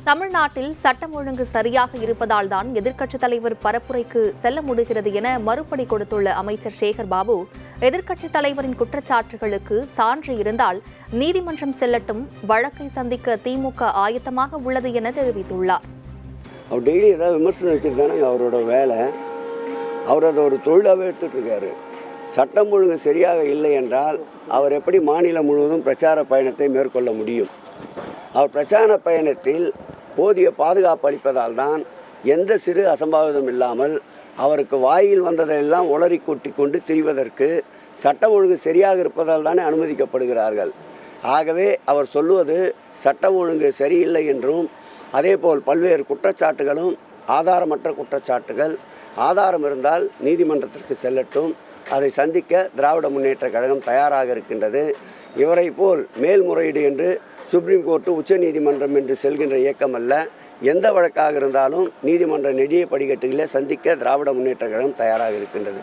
தமிழ்நாட்டில் சட்டம் ஒழுங்கு சரியாக இருப்பதால் தான் எதிர்க்கட்சித் தலைவர் பரப்புரைக்கு செல்ல முடிகிறது என மறுபடி கொடுத்துள்ள அமைச்சர் சேகர் பாபு, எதிர்க்கட்சித் தலைவரின் குற்றச்சாட்டுகளுக்கு சான்று இருந்தால் நீதிமன்றம் செல்லட்டும், வழக்கை சந்திக்க திமுக ஆயத்தமாக உள்ளது என தெரிவித்துள்ளார். அவர் டெய்லி ஏதாவது விமர்சனம் வைக்கிறது தானே அவரோட வேலை. அவர் அதை ஒரு தொழிலாகவே எடுத்துகிட்டு இருக்காரு. சட்டம் ஒழுங்கு சரியாக இல்லை என்றால் அவர் எப்படி மாநிலம் முழுவதும் பிரச்சார பயணத்தை மேற்கொள்ள முடியும்? அவர் பிரச்சார பயணத்தில் போதிய பாதுகாப்பு அளிப்பதால் தான் எந்த சிறு அசம்பாவிதம் இல்லாமல் அவருக்கு வாயில் வந்ததையெல்லாம் உளறி கூட்டி கொண்டு திரிவதற்கு சட்டம் ஒழுங்கு சரியாக இருப்பதால் தானே அனுமதிக்கப்படுகிறார்கள். ஆகவே அவர் சொல்லுவது சட்டம் ஒழுங்கு சரியில்லை என்றும், அதேபோல் பல்வேறு குற்றச்சாட்டுகளும் ஆதாரமற்ற குற்றச்சாட்டுகள், ஆதாரம் இருந்தால் நீதிமன்றத்திற்கு செல்லட்டும், அதை சந்திக்க திராவிட முன்னேற்றக் கழகம் தயாராக இருக்கின்றது. இவரை போல் மேல்முறையீடு என்று சுப்ரீம் கோர்ட்டு உச்ச நீதிமன்றம் என்று செல்கின்ற இயக்கம் அல்ல. எந்த வழக்காக இருந்தாலும் நீதிமன்ற நெடிய படிக்கட்டுகளை சந்திக்க திராவிட முன்னேற்றக் கழகம் தயாராக இருக்கின்றது.